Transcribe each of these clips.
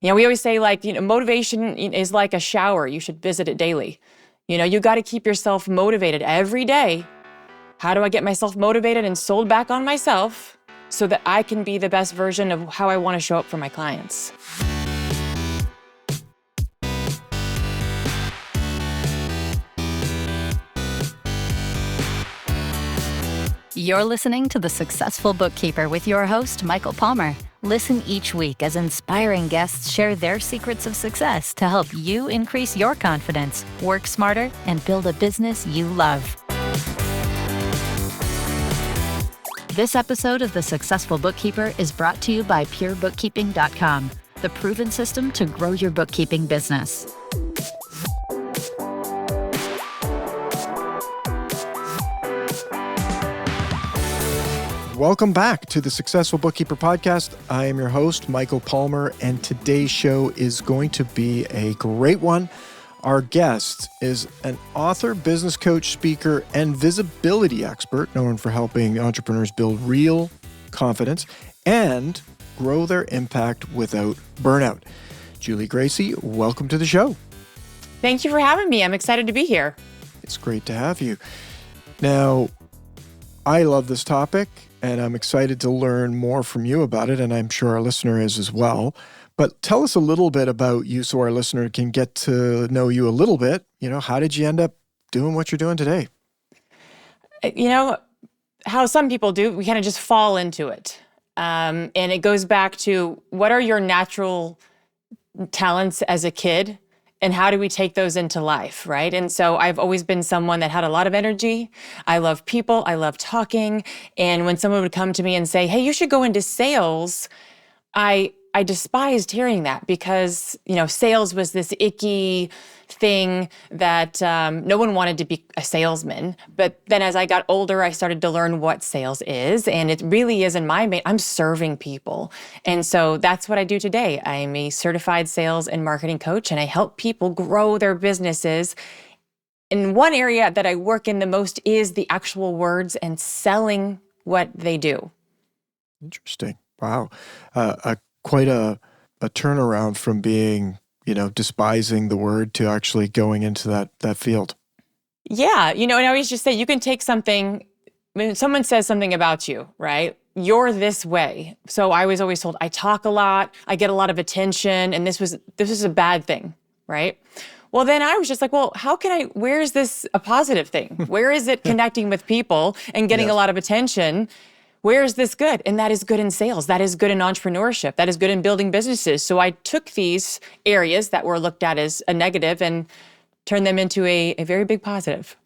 We always say motivation is like a shower. You should visit it daily. You got to keep yourself motivated every day. How do I get myself motivated and sold back on myself so that I can be the best version of how I want to show up for my clients? You're listening to The Successful Bookkeeper with your host, Michael Palmer. Listen each week as inspiring guests share their secrets of success to help you increase your confidence, work smarter, and build a business you love. This episode of The Successful Bookkeeper is brought to you by PureBookkeeping.com, the proven system to grow your bookkeeping business. Welcome back to the Successful Bookkeeper podcast. I am your host, Michael Palmer, and today's show is going to be a great one. Our guest is an author, business coach, speaker, and visibility expert known for helping entrepreneurs build real confidence and grow their impact without burnout. Julee Gracey, welcome to the show. Thank you for having me. I'm excited to be here. It's great to have you. Now, I love this topic, and I'm excited to learn more from you about it, and I'm sure our listener is as well. But tell us a little bit about you so our listener can get to know you a little bit. How did you end up doing what you're doing today? How some people do, we kind of just fall into it. And it goes back to what are your natural talents as a kid? And how do we take those into life, right? And so I've always been someone that had a lot of energy. I love people. I love talking. And when someone would come to me and say, hey, you should go into sales, I despised hearing that because, sales was this icky thing that no one wanted to be a salesman. But then as I got older, I started to learn what sales is. And it really is I'm serving people. And so that's what I do today. I'm a certified sales and marketing coach, and I help people grow their businesses. And one area that I work in the most is the actual words and selling what they do. Interesting. Wow. Quite a turnaround from being, despising the word to actually going into that field. Yeah. And I always just say, you can take something, when someone says something about you, right? You're this way. So I was always told I talk a lot, I get a lot of attention, and this was a bad thing, right? Well, then I was just like, well, where is this a positive thing? Where is it connecting with people and getting a lot of attention? Where is this good? And that is good in sales. That is good in entrepreneurship. That is good in building businesses. So I took these areas that were looked at as a negative and turned them into a very big positive.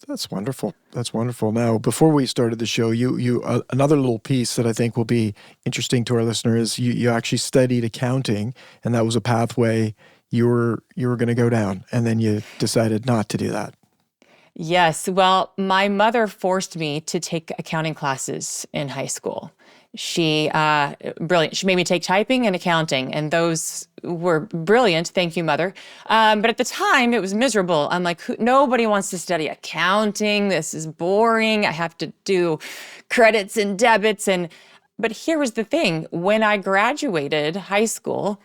That's wonderful. That's wonderful. Now, before we started the show, you another little piece that I think will be interesting to our listeners is you actually studied accounting, and that was a pathway you were going to go down, and then you decided not to do that. Yes. Well, my mother forced me to take accounting classes in high school. She, brilliant. She made me take typing and accounting, and those were brilliant. Thank you, Mother. But at the time, it was miserable. I'm like, nobody wants to study accounting. This is boring. I have to do credits and debits. But here was the thing. When I graduated high school,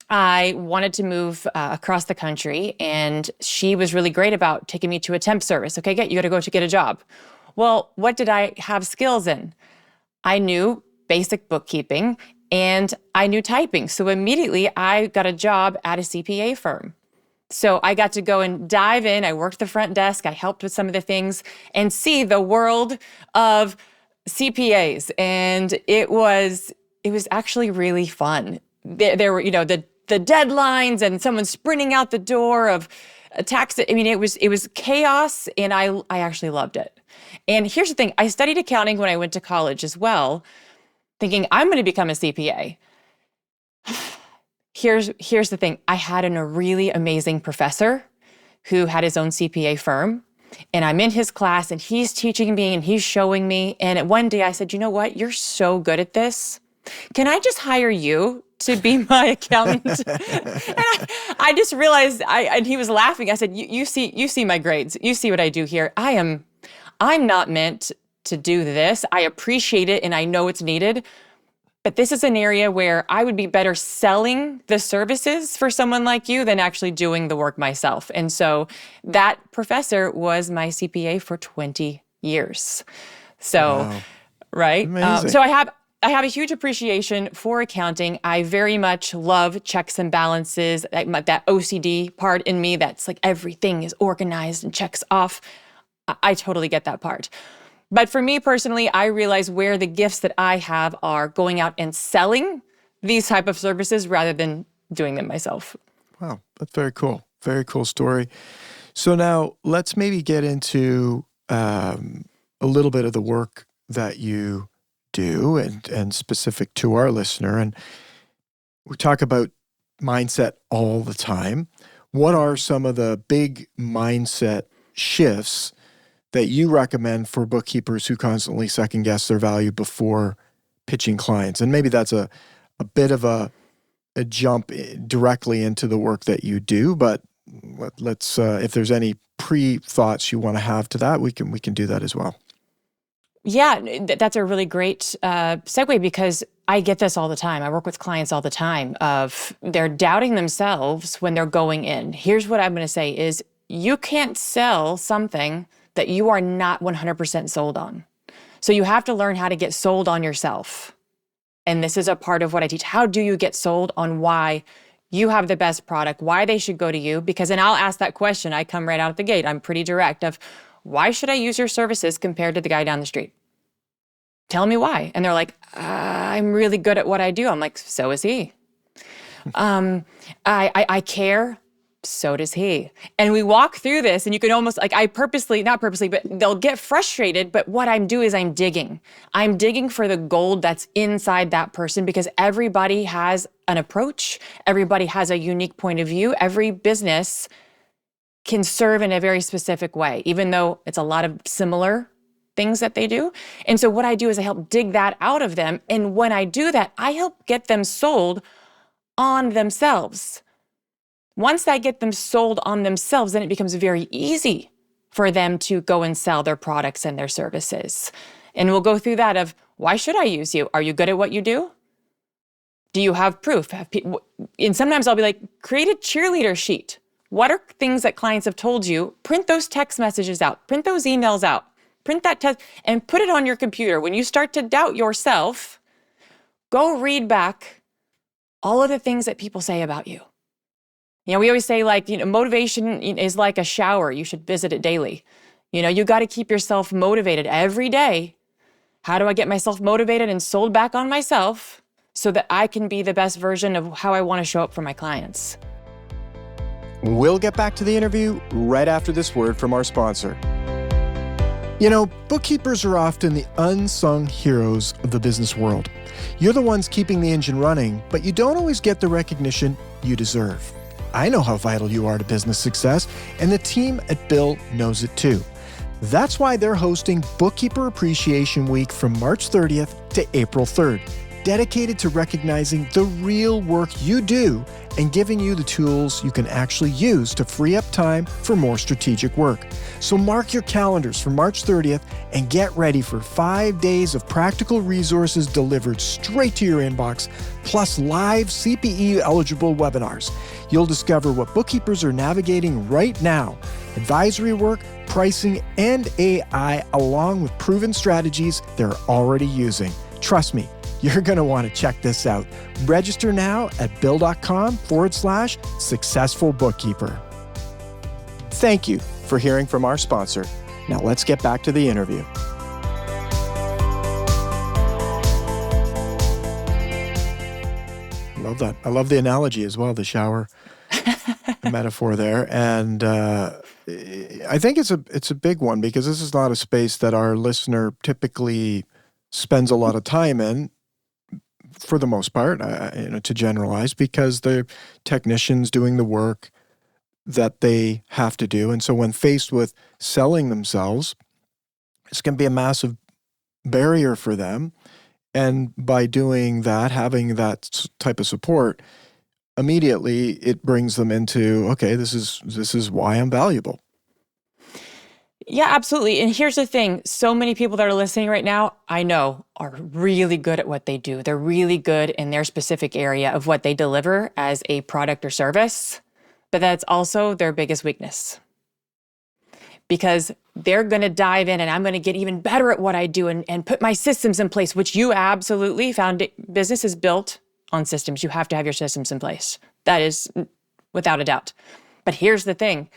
I wanted to move across the country, and she was really great about taking me to a temp service. Okay, you got to go to get a job. Well, what did I have skills in? I knew basic bookkeeping and I knew typing. So immediately I got a job at a CPA firm. So I got to go and dive in. I worked the front desk. I helped with some of the things and see the world of CPAs. And it was actually really fun. There were, the deadlines and someone sprinting out the door of a tax. I mean, it was chaos, and I actually loved it. And here's the thing. I studied accounting when I went to college as well, thinking I'm going to become a CPA. Here's the thing. I had a really amazing professor who had his own CPA firm, and I'm in his class, and he's teaching me, and he's showing me. And one day I said, you know what? You're so good at this. Can I just hire you to be my accountant? And I just realized, and he was laughing. I said, you see my grades. You see what I do here. I'm not meant to do this. I appreciate it, and I know it's needed, But this is an area where I would be better selling the services for someone like you than actually doing the work myself. And so that professor was my CPA for 20 years. So, Wow. right? Amazing. So I have a huge appreciation for accounting. I very much love checks and balances, that OCD part in me that's like everything is organized and checks off. I totally get that part. But for me personally, I realize where the gifts that I have are going out and selling these type of services rather than doing them myself. Wow, that's very cool. Very cool story. So now let's maybe get into a little bit of the work that you do and specific to our listener. And we talk about mindset all the time. What are some of the big mindset shifts that you recommend for bookkeepers who constantly second guess their value before pitching clients? And maybe that's a bit of a jump directly into the work that you do, but let's if there's any pre-thoughts you want to have to that, we can do that as well. Yeah, that's a really great segue because I get this all the time. I work with clients all the time of they're doubting themselves when they're going in. Here's what I'm going to say is you can't sell something that you are not 100% sold on. So you have to learn how to get sold on yourself. And this is a part of what I teach. How do you get sold on why you have the best product, why they should go to you? Because then I'll ask that question. I come right out of the gate. I'm pretty direct of why should I use your services compared to the guy down the street? Tell me why. And they're like, I'm really good at what I do. I'm like, so is he. I care. So does he. And we walk through this and you can almost like, not purposely, but they'll get frustrated. But what I'm doing is I'm digging. I'm digging for the gold that's inside that person because everybody has an approach. Everybody has a unique point of view. Every business can serve in a very specific way, even though it's a lot of similar things that they do. And so what I do is I help dig that out of them. And when I do that, I help get them sold on themselves. Once I get them sold on themselves, then it becomes very easy for them to go and sell their products and their services. And we'll go through that of, why should I use you? Are you good at what you do? Do you have proof? And sometimes I'll be like, create a cheerleader sheet. What are things that clients have told you? Print those text messages out. Print those emails out. Print that test and put it on your computer. When you start to doubt yourself, go read back all of the things that people say about you. You know, we always say motivation is like a shower. You should visit it daily. You got to keep yourself motivated every day. How do I get myself motivated and sold back on myself so that I can be the best version of how I want to show up for my clients? We'll get back to the interview right after this word from our sponsor. Bookkeepers are often the unsung heroes of the business world. You're the ones keeping the engine running, but you don't always get the recognition you deserve. I know how vital you are to business success, and the team at Bill knows it too. That's why they're hosting Bookkeeper Appreciation Week from March 30th to April 3rd, dedicated to recognizing the real work you do and giving you the tools you can actually use to free up time for more strategic work. So mark your calendars for March 30th and get ready for 5 days of practical resources delivered straight to your inbox, plus live CPE-eligible webinars. You'll discover what bookkeepers are navigating right now, advisory work, pricing, and AI, along with proven strategies they're already using. Trust me, you're going to want to check this out. Register now at bill.com/successful bookkeeper. Thank you for hearing from our sponsor. Now let's get back to the interview. I love that. I love the analogy as well, the shower metaphor there. And I think it's a big one because this is not a space that our listener typically spends a lot of time in. For the most part, to generalize, because they're technicians doing the work that they have to do. And so when faced with selling themselves, it's going to be a massive barrier for them. And by doing that, having that type of support, immediately it brings them into, okay, this is why I'm valuable. Yeah, absolutely. And here's the thing. So many people that are listening right now, I know, are really good at what they do. They're really good in their specific area of what they deliver as a product or service, but that's also their biggest weakness because they're going to dive in and I'm going to get even better at what I do and put my systems in place, which you absolutely found. Business is built on systems. You have to have your systems in place. That is without a doubt. But here's the thing.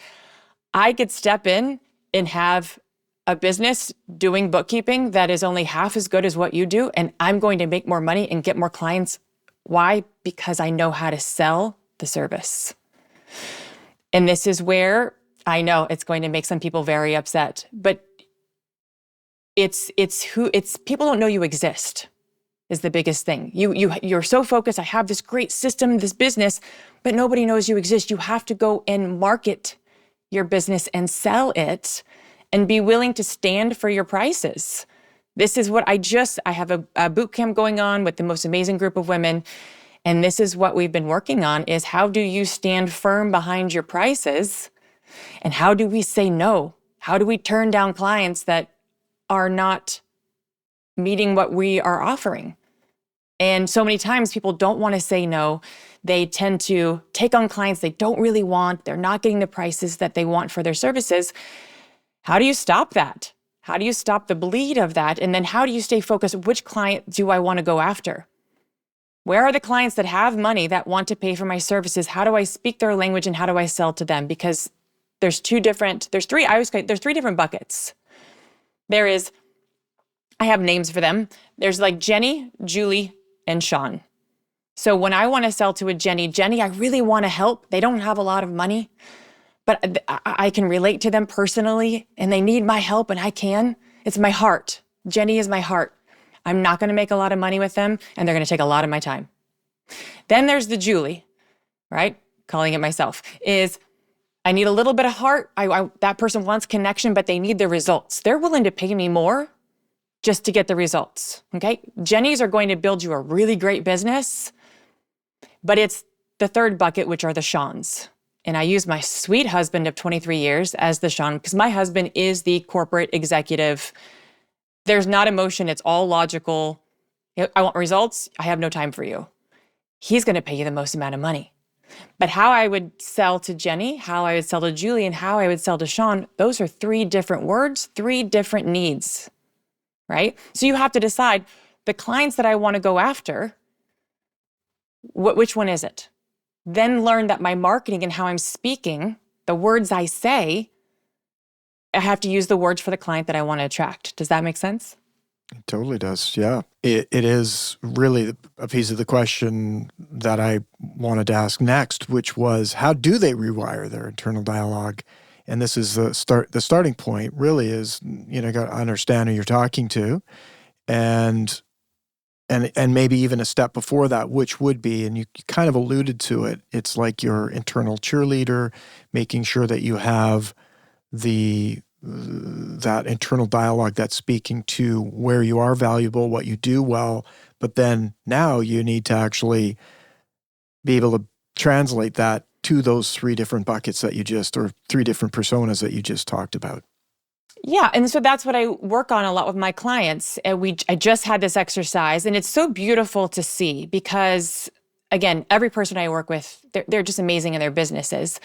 I could step in and have a business doing bookkeeping that is only half as good as what you do, and I'm going to make more money and get more clients. Why? Because I know how to sell the service. And this is where I know it's going to make some people very upset, but it's people don't know you exist is the biggest thing. You're so focused. I have this great system, this business, but nobody knows you exist. You have to go and market your business and sell it and be willing to stand for your prices. This is what I have a boot camp going on with the most amazing group of women. And this is what we've been working on is how do you stand firm behind your prices? And how do we say no? How do we turn down clients that are not meeting what we are offering? And so many times people don't want to say no. They tend to take on clients they don't really want. They're not getting the prices that they want for their services. How do you stop that? How do you stop the bleed of that? And then how do you stay focused? Which client do I want to go after? Where are the clients that have money that want to pay for my services? How do I speak their language and how do I sell to them? Because there's three different buckets. I have names for them. There's like Jenny, Julie, and Sean. So when I want to sell to a Jenny, I really want to help. They don't have a lot of money, but I can relate to them personally and they need my help and I can. It's my heart. Jenny is my heart. I'm not going to make a lot of money with them and they're going to take a lot of my time. Then there's the Julie, right? Calling it myself, is I need a little bit of heart. That person wants connection, but they need the results. They're willing to pay me more just to get the results, okay? Jennies are going to build you a really great business, but it's the third bucket, which are the Seans. And I use my sweet husband of 23 years as the Sean because my husband is the corporate executive. There's not emotion. It's all logical. I want results. I have no time for you. He's going to pay you the most amount of money. But how I would sell to Jenny, how I would sell to Julie, and how I would sell to Sean, those are three different words, three different needs, right? So you have to decide the clients that I want to go after, which one is it? Then learn that my marketing and how I'm speaking, the words I say, I have to use the words for the client that I want to attract. Does that make sense? It totally does. Yeah. It is really a piece of the question that I wanted to ask next, which was how do they rewire their internal dialogue? And this is the starting point really is, you got to understand who you're talking to and maybe even a step before that, which would be, and you kind of alluded to it, it's like your internal cheerleader, making sure that you have that internal dialogue that's speaking to where you are valuable, what you do well, but then now you need to actually be able to translate that to those three different buckets or three different personas that you just talked about. Yeah, and so that's what I work on a lot with my clients. I just had this exercise, and it's so beautiful to see because, again, every person I work with, they're just amazing in their businesses.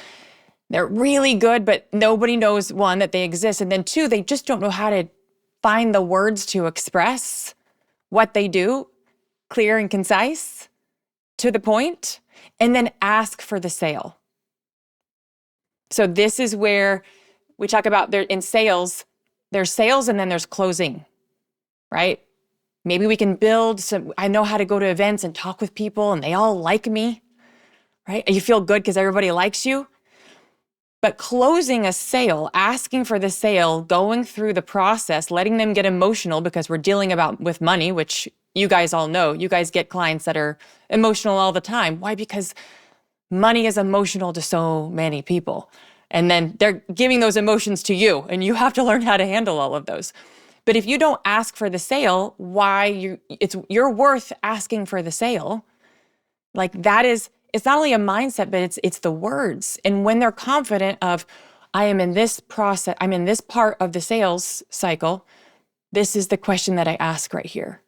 They're really good, but nobody knows, one, that they exist, and then two, they just don't know how to find the words to express what they do, clear and concise, to the point, and then ask for the sale. So this is where we talk about in sales, there's sales and then there's closing, right? Maybe we can I know how to go to events and talk with people and they all like me, right? You feel good because everybody likes you. But closing a sale, asking for the sale, going through the process, letting them get emotional because we're dealing with money, which you guys all know. You guys get clients that are emotional all the time. Why? Because money is emotional to so many people. And then they're giving those emotions to you, and you have to learn how to handle all of those. But if you don't ask for the sale, you're worth asking for the sale. Like that is, it's not only a mindset, but it's the words. And when they're confident of, I am in this process, I'm in this part of the sales cycle. This is the question that I ask right here.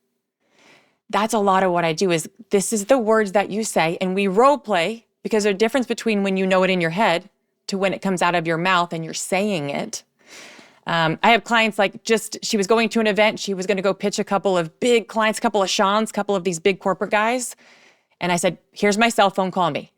That's a lot of what I do is this is the words that you say, and we role play because there's a difference between when you know it in your head to when it comes out of your mouth and you're saying it. I have clients she was going to an event. She was going to go pitch a couple of big clients, a couple of Sean's, a couple of these big corporate guys. And I said, here's my cell phone, call me.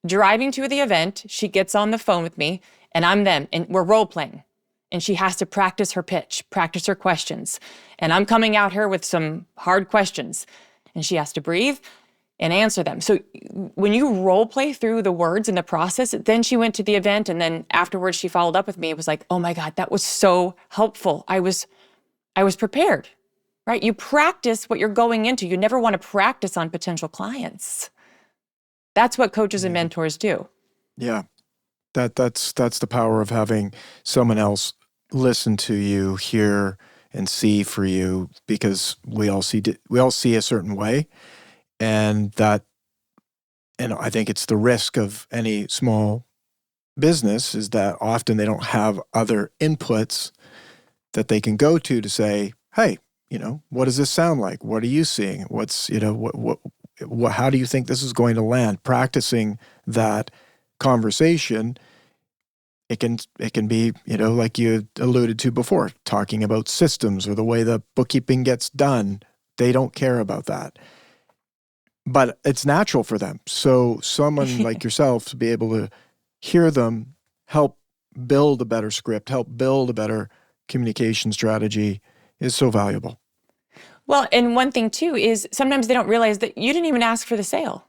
Driving to the event, she gets on the phone with me and I'm them and we're role playing. And she has to practice her pitch, practice her questions. And I'm coming at her with some hard questions and she has to breathe and answer them. So when you role play through the words in the process, then she went to the event and then afterwards she followed up with me. It was like, oh my God, that was so helpful. I was prepared, right? You practice what you're going into. You never want to practice on potential clients. That's what coaches and mentors do. Yeah. That's the power of having someone else listen to you, hear and see for you, because we all see a certain way. And I think it's the risk of any small business is that often they don't have other inputs that they can go to say, hey, what does this sound like? What are you seeing? What's, how do you think this is going to land? Practicing that conversation, it can be, like you alluded to before, talking about systems or the way the bookkeeping gets done. They don't care about that. But it's natural for them. So someone like yourself to be able to hear them, help build a better script, help build a better communication strategy is so valuable. Well, and one thing too is sometimes they don't realize that you didn't even ask for the sale.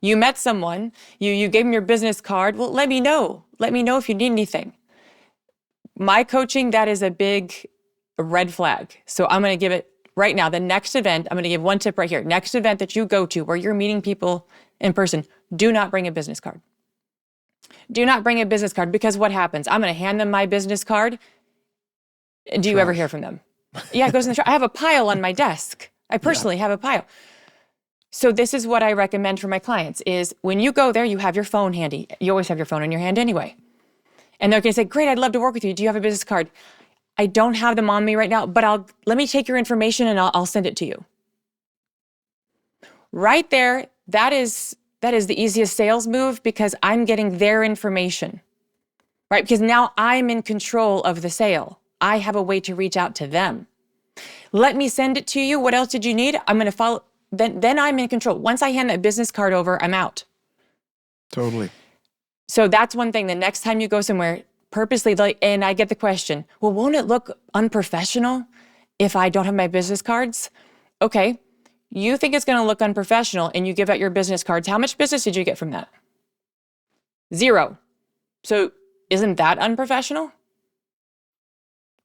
You met someone, you gave them your business card. Well, let me know. Let me know if you need anything. My coaching, that is a big red flag. So I'm going to give it right now. The next event, I'm going to give one tip right here. Next event that you go to where you're meeting people in person, do not bring a business card. Do not bring a business card because what happens? I'm going to hand them my business card. Do you ever hear from them? Yeah, it goes in the trash. I have a pile on my desk. I personally have a pile. So this is what I recommend for my clients is when you go there, you have your phone handy. You always have your phone in your hand anyway. And they're going to say, great, I'd love to work with you. Do you have a business card? I don't have them on me right now, but let me take your information and I'll send it to you. Right there, that is the easiest sales move because I'm getting their information, right? Because now I'm in control of the sale. I have a way to reach out to them. Let me send it to you. What else did you need? I'm going to follow. Then I'm in control. Once I hand that business card over, I'm out. Totally. So that's one thing. The next time you go somewhere, purposely, and I get the question, well, won't it look unprofessional if I don't have my business cards? Okay, you think it's going to look unprofessional and you give out your business cards. How much business did you get from that? 0. So isn't that unprofessional?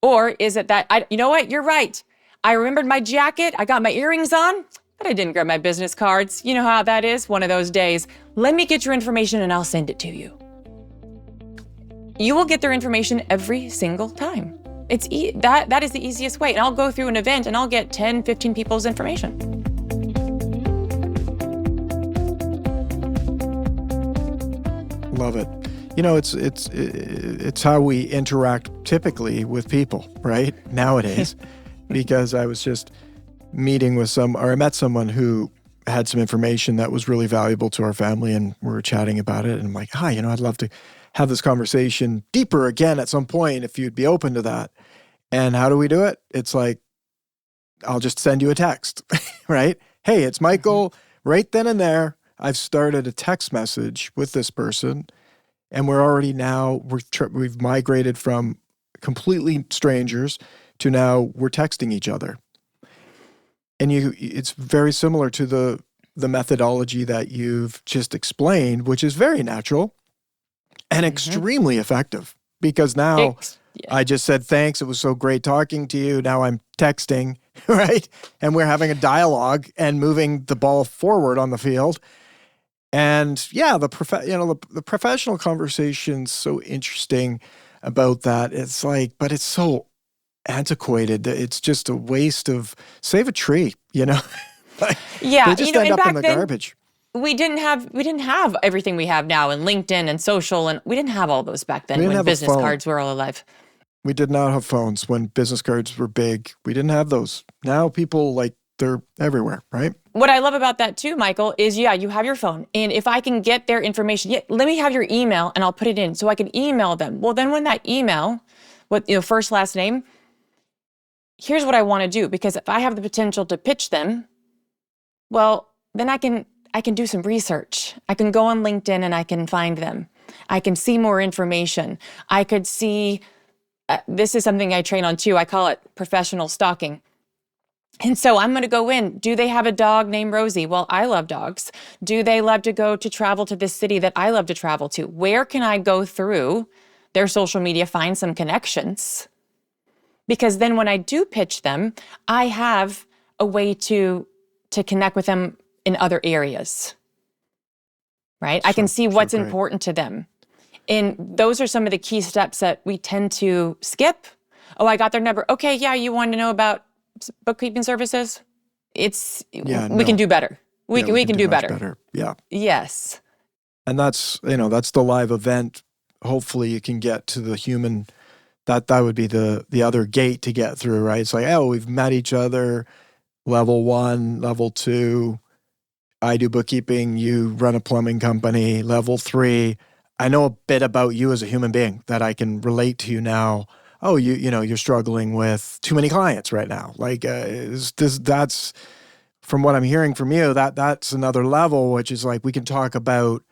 Or is it that, you know what, you're right. I remembered my jacket, I got my earrings on, but I didn't grab my business cards. You know how that is, one of those days. Let me get your information and I'll send it to you. You will get their information every single time. That is the easiest way. And I'll go through an event and I'll get 10, 15 people's information. Love it. It's how we interact typically with people, right? Nowadays, because I was just I met someone who had some information that was really valuable to our family and we were chatting about it. And I'm like, hi, I'd love to have this conversation deeper again at some point if you'd be open to that. And how do we do it? It's like, I'll just send you a text, right? Hey, it's Michael. Right then and there, I've started a text message with this person. And we're already now, we've migrated from completely strangers to now we're texting each other. And it's very similar to the methodology that you've just explained, which is very natural and extremely effective. Because now I just said, thanks, it was so great talking to you. Now I'm texting, right? And we're having a dialogue and moving the ball forward on the field. And yeah, the professional conversation's so interesting about that. It's like, but it's so antiquated. It's just a waste of save a tree, Like, yeah, they just end up in the garbage. we didn't have everything we have now, and LinkedIn and social, and we didn't have all those back then when business cards were all alive. We did not have phones when business cards were big. We didn't have those. Now people, like, they're everywhere, right? What I love about that too, Michael, is you have your phone. And if I can get their information, let me have your email and I'll put it in so I can email them. Well, then when that email, first, last name, here's what I want to do. Because if I have the potential to pitch them, well, then I can do some research. I can go on LinkedIn and I can find them. I can see more information. I could see, this is something I train on too. I call it professional stalking. And so I'm going to go in. Do they have a dog named Rosie? Well, I love dogs. Do they love to go to travel to this city that I love to travel to? Where can I go through their social media, find some connections? Because then when I do pitch them, I have a way to connect with them in other areas, right? I can see what's important to them. And those are some of the key steps that we tend to skip. Oh, I got their number. Okay, yeah, you want to know about bookkeeping services? We can do better. We can do better. Yeah. Yes. And that's the live event. Hopefully you can get to the human. That would be the other gate to get through, right? It's like, oh, we've met each other, level 1, level 2. I do bookkeeping, you run a plumbing company. Level 3, I know a bit about you as a human being that I can relate to you now. Oh, you're struggling with too many clients right now. Like, that's from what I'm hearing from you, that's another level, which is like, we can talk about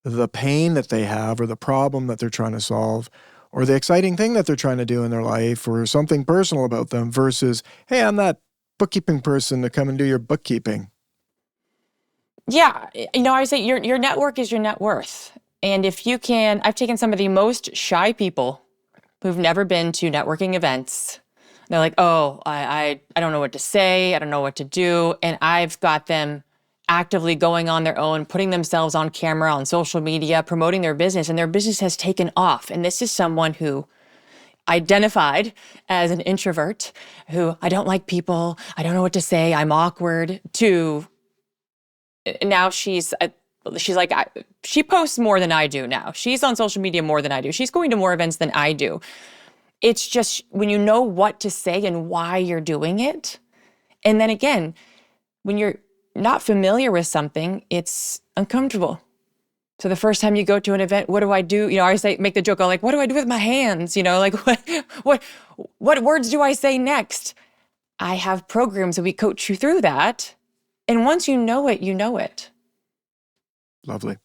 the pain that they have or the problem that they're trying to solve or the exciting thing that they're trying to do in their life or something personal about them versus, hey, I'm that bookkeeping person to come and do your bookkeeping. Yeah. I say your network is your net worth. And if you can, I've taken some of the most shy people who've never been to networking events. They're like, oh, I don't know what to say. I don't know what to do. And I've got them actively going on their own, putting themselves on camera, on social media, promoting their business, and their business has taken off. And this is someone who identified as an introvert, who I don't like people, I don't know what to say, I'm awkward, to now she's like, she posts more than I do now. She's on social media more than I do. She's going to more events than I do. It's just when you know what to say and why you're doing it. And then again, when you're not familiar with something, it's uncomfortable. So the first time you go to an event, what do I do? I always make the joke, like, what do I do with my hands? Like what words do I say next? I have programs that we coach you through that. And once you know it, you know it. Lovely.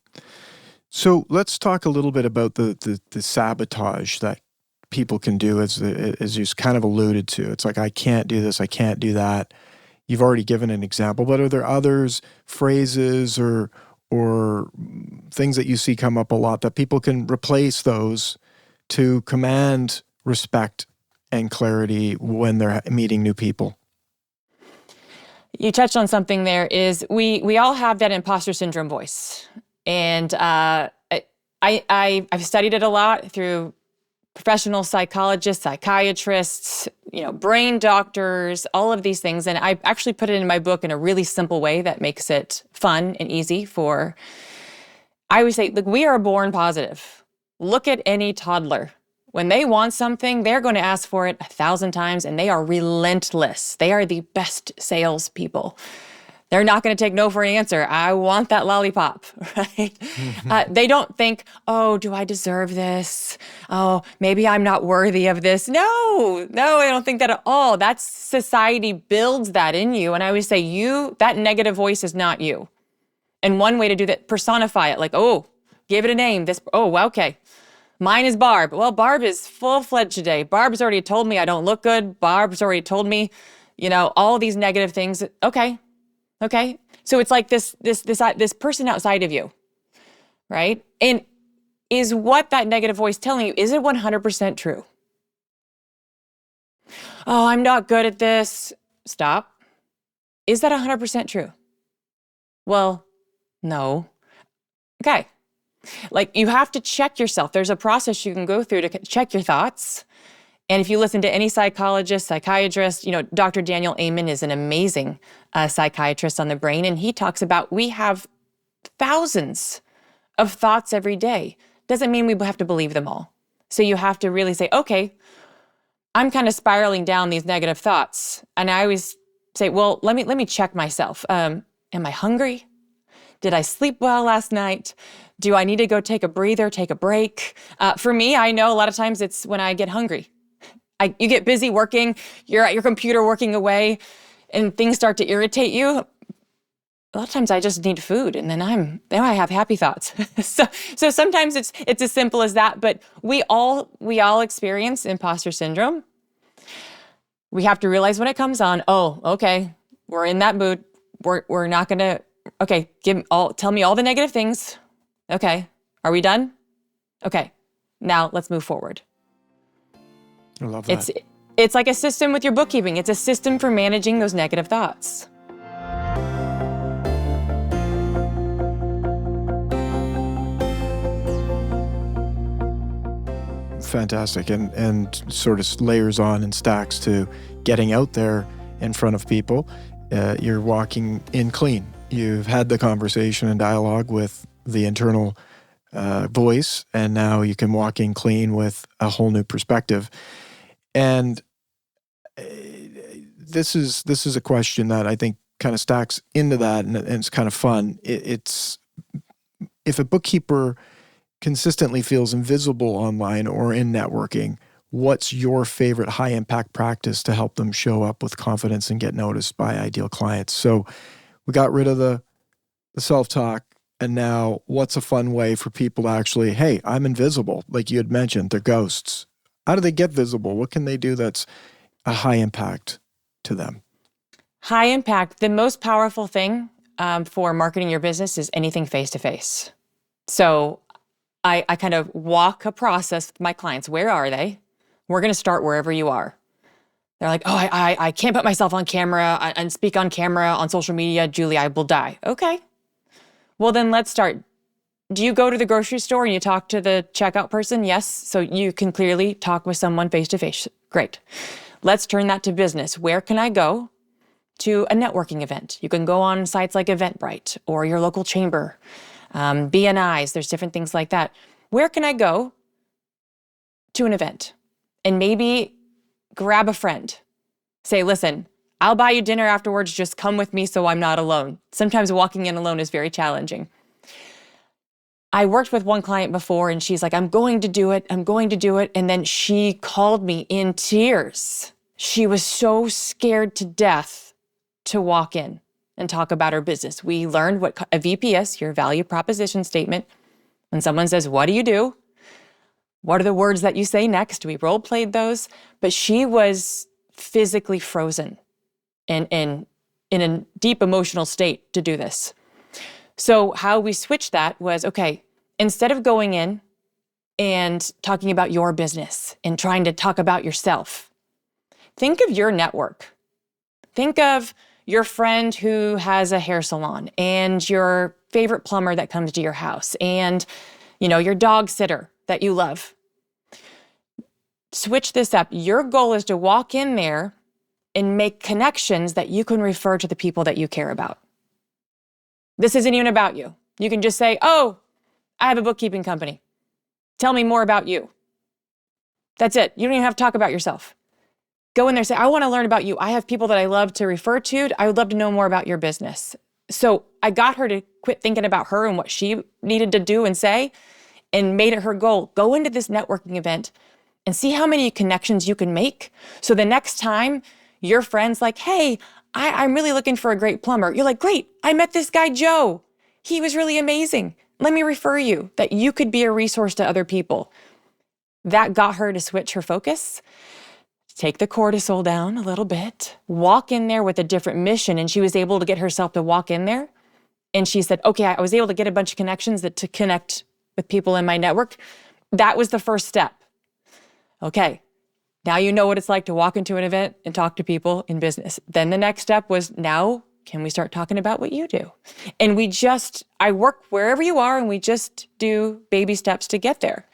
So let's talk a little bit about the sabotage that people can do, as you kind of alluded to. It's like, I can't do this, I can't do that. You've already given an example, but are there others, phrases or things that you see come up a lot that people can replace those to command respect and clarity when they're meeting new people? You touched on something there. Is we all have that imposter syndrome voice. And I've studied it a lot through professional psychologists, psychiatrists, brain doctors, all of these things. And I actually put it in my book in a really simple way that makes it fun and easy I always say, look, we are born positive. Look at any toddler. When they want something, they're going to ask for it 1,000 times, and they are relentless. They are the best salespeople. They're not going to take no for an answer. I want that lollipop, right? They don't think, oh, do I deserve this? Oh, maybe I'm not worthy of this. No, I don't think that at all. That's society builds that in you. And I always say, that negative voice is not you. And one way to do that, personify it. Like, oh, give it a name. Okay. Mine is Barb. Well, Barb is full-fledged today. Barb's already told me I don't look good. Barb's already told me, all these negative things. Okay. So it's like this person outside of you, right? And is what that negative voice telling you, is it 100% true? Oh, I'm not good at this. Stop. Is that 100% true? Well, no. Okay. Like, you have to check yourself. There's a process you can go through to check your thoughts. And if you listen to any psychologist, psychiatrist, Dr. Daniel Amen is an amazing psychiatrist on the brain. And he talks about we have thousands of thoughts every day. Doesn't mean we have to believe them all. So you have to really say, okay, I'm kind of spiraling down these negative thoughts. And I always say, well, let me check myself. Am I hungry? Did I sleep well last night? Do I need to go take a breather, take a break? For me, I know a lot of times it's when I get hungry. You get busy working, you're at your computer working away, and things start to irritate you. A lot of times I just need food, and then I have happy thoughts. so sometimes it's as simple as that. But we all experience imposter syndrome. We have to realize when it comes on. Oh, okay, we're in that mood. We're not gonna. Okay, tell me all the negative things. Okay, are we done? Okay, now let's move forward. I love that. It's like a system with your bookkeeping. It's a system for managing those negative thoughts. Fantastic. And sort of layers on and stacks to getting out there in front of people. You're walking in clean. You've had the conversation and dialogue with the internal voice, and now you can walk in clean with a whole new perspective. And this is a question that I think kind of stacks into that, and it's kind of fun. It's if a bookkeeper consistently feels invisible online or in networking, what's your favorite high impact practice to help them show up with confidence and get noticed by ideal clients? So we got rid of the self-talk, and now what's a fun way for people to actually, hey, I'm invisible, like you had mentioned, they're ghosts. How do they get visible? What can they do that's a high impact to them? High impact, the most powerful thing for marketing your business is anything face-to-face. So I kind of walk a process with my clients. Where are they? We're going to start wherever you are. They're like, oh, I can't put myself on camera and speak on camera on social media. Julie, I will die. Okay. Well, then let's start. Do you go to the grocery store and you talk to the checkout person? Yes. So you can clearly talk with someone face-to-face. Great. Let's turn that to business. Where can I go to a networking event? You can go on sites like Eventbrite or your local chamber. BNIs, there's different things like that. Where can I go to an event and maybe grab a friend? Say, listen, I'll buy you dinner afterwards. Just come with me so I'm not alone. Sometimes walking in alone is very challenging. I worked with one client before and she's like, I'm going to do it. And then she called me in tears. She was so scared to death to walk in and talk about her business. We learned what a VPS, your value proposition statement. When someone says, what do you do? What are the words that you say next? We role played those, but she was physically frozen and in a deep emotional state to do this. So how we switched that was, okay, instead of going in and talking about your business and trying to talk about yourself, think of your network. Think of your friend who has a hair salon and your favorite plumber that comes to your house and, your dog sitter that you love. Switch this up. Your goal is to walk in there and make connections that you can refer to the people that you care about. This isn't even about you. You can just say, oh, I have a bookkeeping company. Tell me more about you. That's it. You don't even have to talk about yourself. Go in there and say, I want to learn about you. I have people that I love to refer to. I would love to know more about your business. So I got her to quit thinking about her and what she needed to do and say, and made it her goal. Go into this networking event and see how many connections you can make. So the next time your friend's like, hey, I'm really looking for a great plumber. You're like, great, I met this guy, Joe. He was really amazing. Let me refer you, that you could be a resource to other people. That got her to switch her focus, take the cortisol down a little bit, walk in there with a different mission. And she was able to get herself to walk in there. And she said, okay, I was able to get a bunch of connections to connect with people in my network. That was the first step. Okay, now you know what it's like to walk into an event and talk to people in business. Then the next step was, now can we start talking about what you do? And I work wherever you are, and we just do baby steps to get there.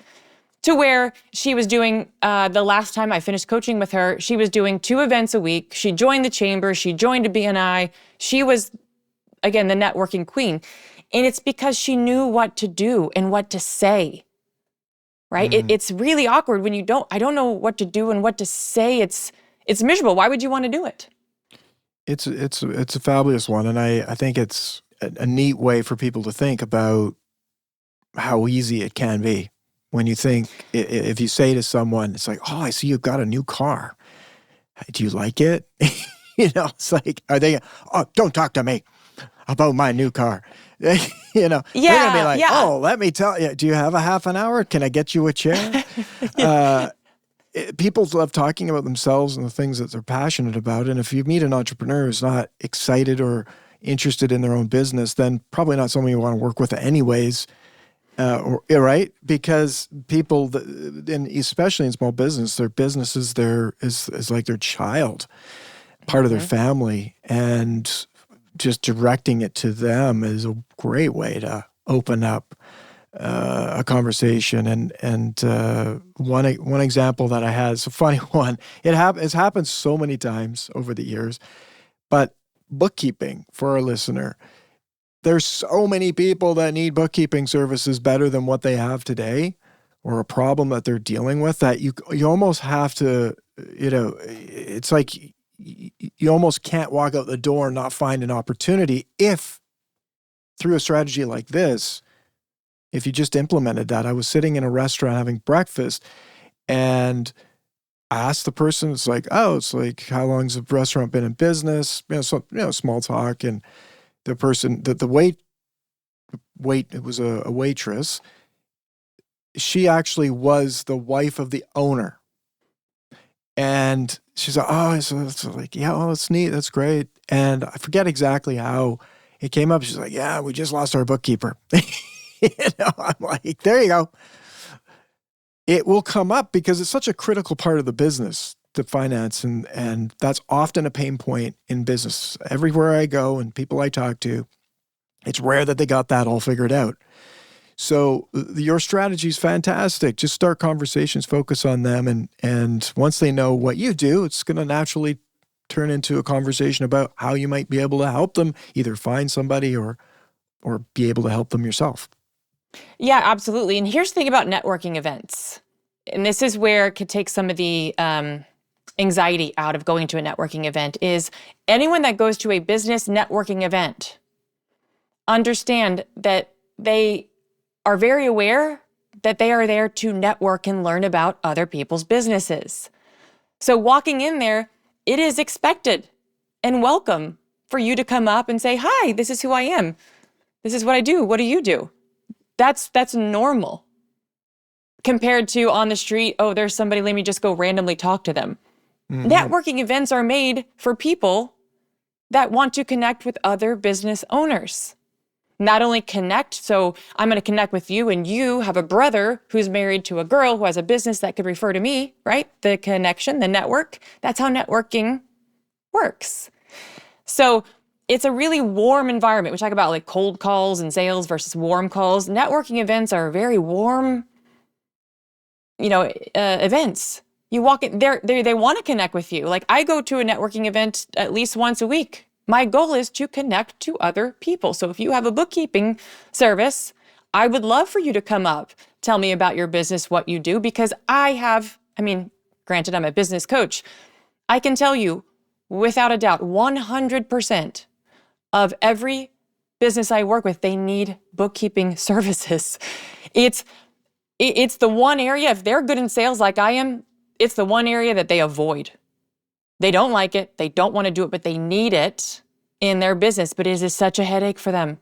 To where she was doing, the last time I finished coaching with her, she was doing 2 events a week. She joined the chamber, she joined a BNI. She was, again, the networking queen. And it's because she knew what to do and what to say, right? It's really awkward when I don't know what to do and what to say. It's miserable. Why would you want to do it? It's a fabulous one. And I think it's a neat way for people to think about how easy it can be. When you think, if you say to someone, it's like, oh, I see you've got a new car. Do you like it? It's like, are they, oh, don't talk to me about my new car. They're going to be like, oh, let me tell you, do you have a half an hour? Can I get you a chair? People love talking about themselves and the things that they're passionate about. And if you meet an entrepreneur who's not excited or interested in their own business, then probably not someone you want to work with anyways. Right? Because people, and especially in small business, their business is like their child, part of their family, and just directing it to them is a great way to open up a conversation. And one example that I had is a funny one. It's happened so many times over the years, but bookkeeping for our listener. There's so many people that need bookkeeping services better than what they have today, or a problem that they're dealing with, that you almost have to, it's like you almost can't walk out the door and not find an opportunity if, through a strategy like this, if you just implemented that. I was sitting in a restaurant having breakfast, and I asked the person, it's like, how long's the restaurant been in business? Small talk. And the person, it was a waitress. She actually was the wife of the owner. And she's like, that's neat. That's great. And I forget exactly how it came up. She's like, yeah, we just lost our bookkeeper. I'm like, there you go. It will come up because it's such a critical part of the business, the finance, and that's often a pain point in business. Everywhere I go and people I talk to, it's rare that they got that all figured out. So your strategy is fantastic. Just start conversations, focus on them, and once they know what you do, it's going to naturally turn into a conversation about how you might be able to help them either find somebody or be able to help them yourself. Yeah, absolutely. And here's the thing about networking events. And this is where it could take some of the anxiety out of going to a networking event, is anyone that goes to a business networking event, understand that they are very aware that they are there to network and learn about other people's businesses. So walking in there, it is expected and welcome for you to come up and say, hi, this is who I am. This is what I do. What do you do? That's normal. Compared to on the street, oh, there's somebody, let me just go randomly talk to them. Mm-hmm. Networking events are made for people that want to connect with other business owners. Not only connect, so I'm going to connect with you, and you have a brother who's married to a girl who has a business that could refer to me, right? The connection, the network, that's how networking works. So it's a really warm environment. We talk about like cold calls and sales versus warm calls. Networking events are very warm, events. You walk in, they want to connect with you. Like I go to a networking event at least once a week. My goal is to connect to other people. So if you have a bookkeeping service, I would love for you to come up, tell me about your business, what you do, because granted, I'm a business coach. I can tell you without a doubt, 100% of every business I work with, they need bookkeeping services. It's the one area, if they're good in sales like I am, it's the one area that they avoid. They don't like it, they don't want to do it, but they need it in their business. But it is such a headache for them.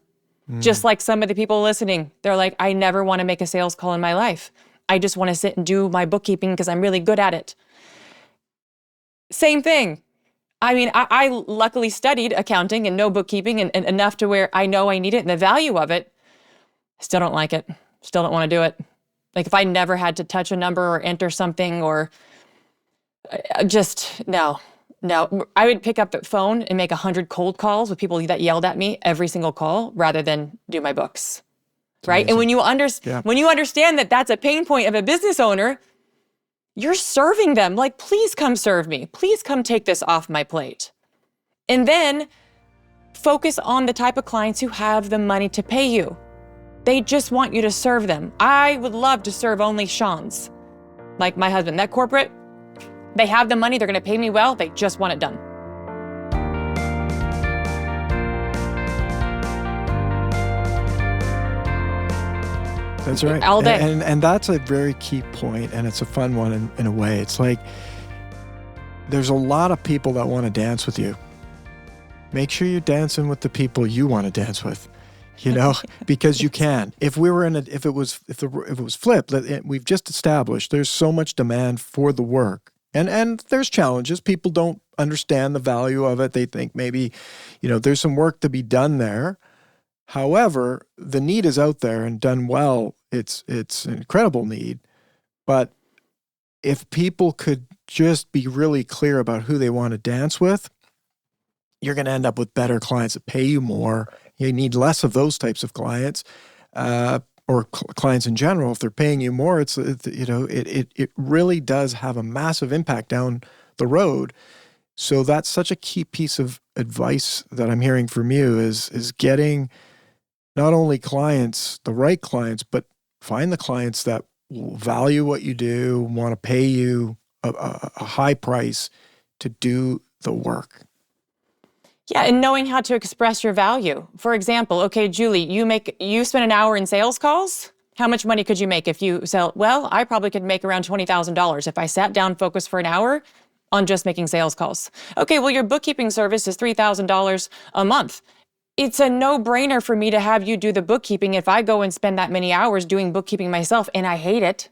Just like some of the people listening, they're like, I never want to make a sales call in my life. I just want to sit and do my bookkeeping because I'm really good at it. Same thing. I luckily studied accounting and know bookkeeping and enough to where I know I need it and the value of it. Still don't like it. Still don't want to do it. Like if I never had to touch a number or enter something or just, no. I would pick up the phone and make 100 cold calls with people that yelled at me every single call rather than do my books, right? Amazing. And when you understand that that's a pain point of a business owner, you're serving them. Like, please come serve me. Please come take this off my plate. And then Focus on the type of clients who have the money to pay you. They just want you to serve them. I would love to serve only Sean's. Like my husband, that corporate, they have the money, they're gonna pay me well, they just want it done. That's right. All day. And that's a very key point, and it's a fun one in a way. It's like there's a lot of people that want to dance with you. Make sure you're dancing with the people you want to dance with, because you can. If it was flipped, we've just established there's so much demand for the work, and there's challenges. People don't understand the value of it. They think maybe, there's some work to be done there. However, the need is out there, and done well, it's an incredible need. But if people could just be really clear about who they want to dance with, you're going to end up with better clients that pay you more. You need less of those types of clients, or clients in general. If they're paying you more, it really does have a massive impact down the road. So that's such a key piece of advice that I'm hearing from you is getting not only clients, the right clients, but find the clients that will value what you do, want to pay you a high price to do the work. Yeah, and knowing how to express your value. For example, okay, Julie, you spend an hour in sales calls. How much money could you make if you sell? Well, I probably could make around $20,000 if I sat down, focused for an hour on just making sales calls. Okay, well, your bookkeeping service is $3,000 a month. It's a no-brainer for me to have you do the bookkeeping if I go and spend that many hours doing bookkeeping myself and I hate it.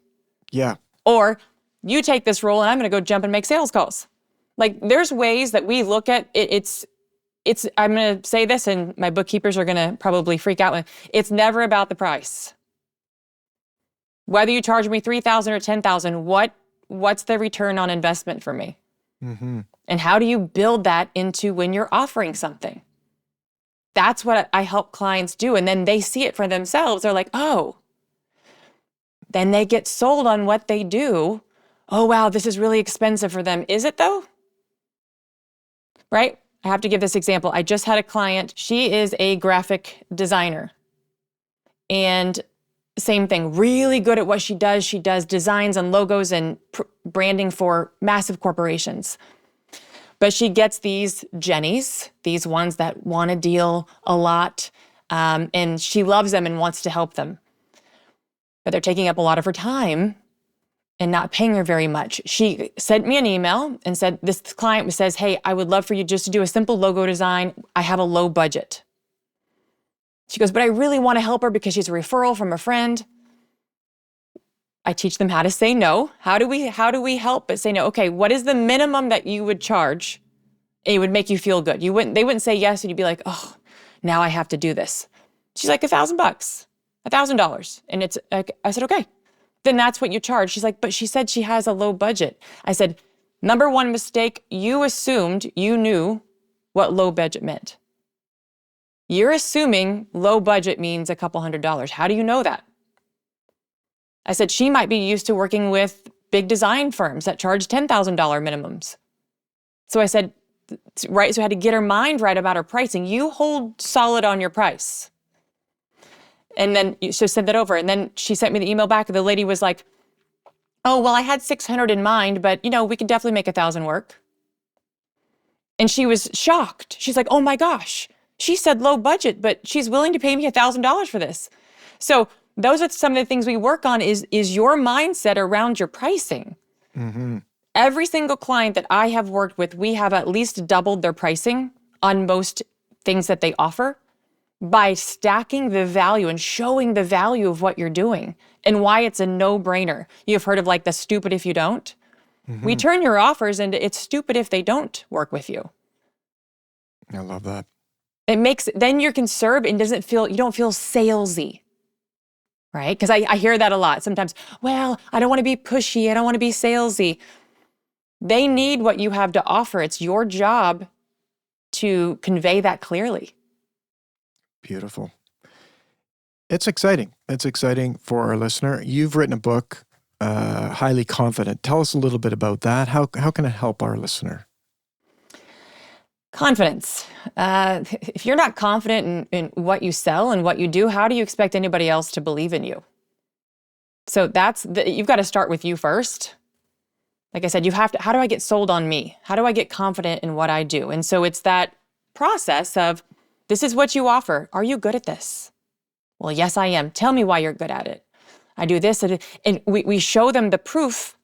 Yeah. Or you take this role and I'm going to go jump and make sales calls. Like, there's ways that we look at it. I'm going to say this, and my bookkeepers are going to probably freak out. It's never about the price. Whether you charge me $3,000 or $10,000, what's the return on investment for me? Mm-hmm. And how do you build that into when you're offering something? That's what I help clients do. And then they see it for themselves. They're like, oh, then they get sold on what they do. Oh, wow, this is really expensive for them. Is it though? Right? I have to give this example. I just had a client. She is a graphic designer. And same thing, really good at what she does. She does designs and logos and branding for massive corporations. But she gets these Jennies, these ones that want to deal a lot, and she loves them and wants to help them. But they're taking up a lot of her time and not paying her very much. She sent me an email and said, this client says, hey, I would love for you just to do a simple logo design. I have a low budget. She goes, but I really want to help her because she's a referral from a friend. I teach them how to say no. How do we help but say no? Okay, what is the minimum that you would charge? It would make you feel good. They wouldn't say yes and you'd be like, oh, now I have to do this. She's like, $1,000, $1,000. And I said, okay, then that's what you charge. She's like, but she said she has a low budget. I said, number one mistake, you assumed you knew what low budget meant. You're assuming low budget means a couple $100s. How do you know that? I said, she might be used to working with big design firms that charge $10,000 minimums. So I said, right, so I had to get her mind right about her pricing. You hold solid on your price. And then she sent that over. And then she sent me the email back. And the lady was like, oh, well, I had 600 in mind, but we could definitely make 1,000 work. And she was shocked. She's like, oh my gosh, she said low budget, but she's willing to pay me $1,000 for this. So those are some of the things we work on is your mindset around your pricing. Mm-hmm. Every single client that I have worked with, we have at least doubled their pricing on most things that they offer by stacking the value and showing the value of what you're doing and why it's a no-brainer. You've heard of like the stupid if you don't. Mm-hmm. We turn your offers into it's stupid if they don't work with you. I love that. Then you're conserved and you don't feel salesy. Right? Because I hear that a lot sometimes. Well, I don't want to be pushy. I don't want to be salesy. They need what you have to offer. It's your job to convey that clearly. Beautiful. It's exciting. It's exciting for our listener. You've written a book, Highly Confident. Tell us a little bit about that. How can it help our listener? Confidence. If you're not confident in what you sell and what you do, how do you expect anybody else to believe in you? So you've got to start with you first. Like I said, how do I get sold on me? How do I get confident in what I do? And so it's that process of, this is what you offer. Are you good at this? Well, yes, I am. Tell me why you're good at it. I do this. And we show them the proof,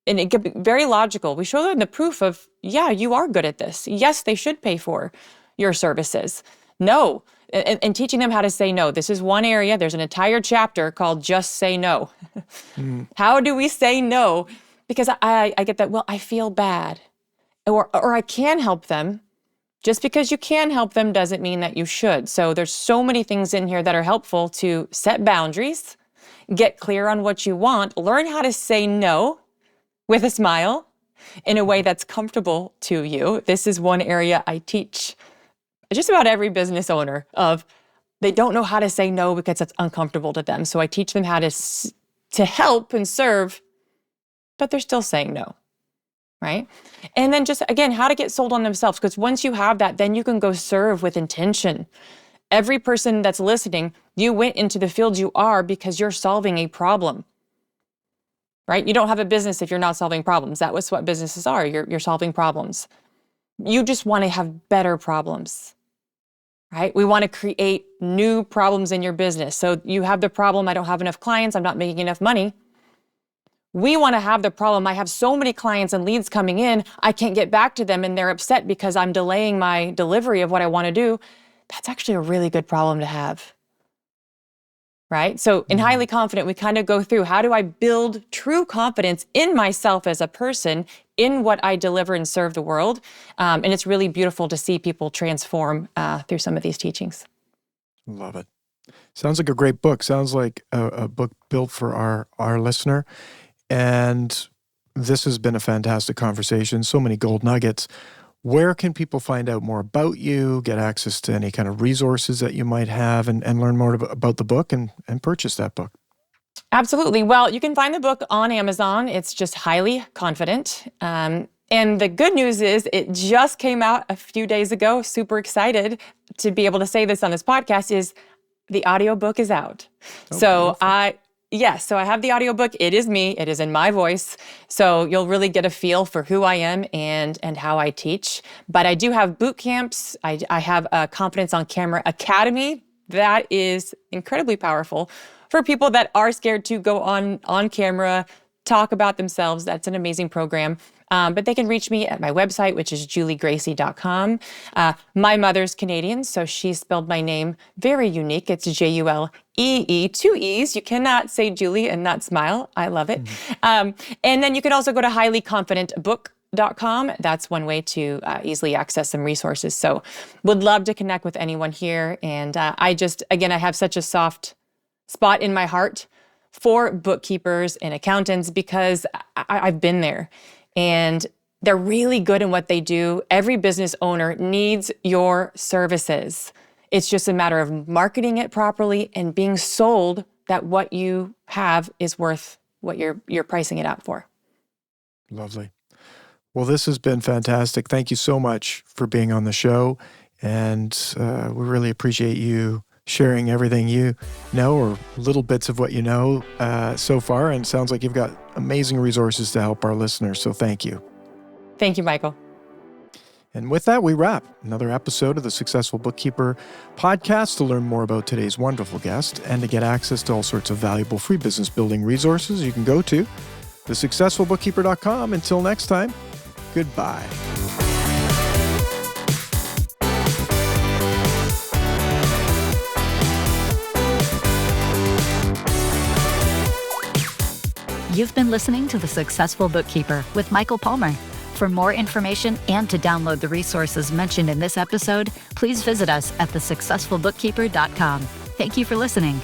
and it can be very logical. We show them the proof of, yeah, you are good at this. Yes, they should pay for your services. No. And teaching them how to say no. This is one area. There's an entire chapter called Just Say No. How do we say no? Because I get that, well, I feel bad, or I can help them. Just because you can help them doesn't mean that you should. So there's so many things in here that are helpful to set boundaries, get clear on what you want, learn how to say no with a smile in a way that's comfortable to you. This is one area I teach just about every business owner of, they don't know how to say no because it's uncomfortable to them. So I teach them how to help and serve, but they're still saying no, right? And then just, again, how to get sold on themselves. Because once you have that, then you can go serve with intention. Every person that's listening, you went into the field you are because you're solving a problem, right? You don't have a business if you're not solving problems. That was what businesses are. You're solving problems. You just want to have better problems, right? We want to create new problems in your business. So you have the problem, I don't have enough clients, I'm not making enough money. We want to have the problem, I have so many clients and leads coming in, I can't get back to them and they're upset because I'm delaying my delivery of what I want to do. That's actually a really good problem to have, right? So in Highly Confident, we kind of go through, how do I build true confidence in myself as a person, in what I deliver and serve the world? And it's really beautiful to see people transform through some of these teachings. Love it. Sounds like a great book. Sounds like a book built for our listener. And this has been a fantastic conversation. So many gold nuggets. Where can people find out more about you, get access to any kind of resources that you might have, and learn more about the book and purchase that book? Absolutely. Well, you can find the book on Amazon. It's just Highly Confident. And the good news is it just came out a few days ago. Super excited to be able to say this on this podcast, is the audiobook is out. Oh, so so I have the audiobook. It is me. It is in my voice. So you'll really get a feel for who I am and how I teach. But I do have boot camps. I have a Confidence on Camera Academy that is incredibly powerful for people that are scared to go on camera, talk about themselves. That's an amazing program. But they can reach me at my website, which is juleegracey.com. My mother's Canadian, so she spelled my name very unique. It's Julee, 2 E's. You cannot say Julie and not smile. I love it. And then you can also go to highlyconfidentbook.com. That's one way to easily access some resources. So would love to connect with anyone here. And I have such a soft spot in my heart for bookkeepers and accountants because I've been there. And they're really good in what they do. Every business owner needs your services. It's just a matter of marketing it properly and being sold that what you have is worth what you're pricing it out for. Lovely. Well, this has been fantastic. Thank you so much for being on the show. And we really appreciate you sharing everything you know, or little bits of what you know so far. And it sounds like you've got amazing resources to help our listeners. So thank you. Thank you, Michael. And with that, we wrap another episode of the Successful Bookkeeper podcast. To learn more about today's wonderful guest and to get access to all sorts of valuable free business building resources, you can go to thesuccessfulbookkeeper.com. Until next time, goodbye. You've been listening to The Successful Bookkeeper with Michael Palmer. For more information and to download the resources mentioned in this episode, please visit us at thesuccessfulbookkeeper.com. Thank you for listening.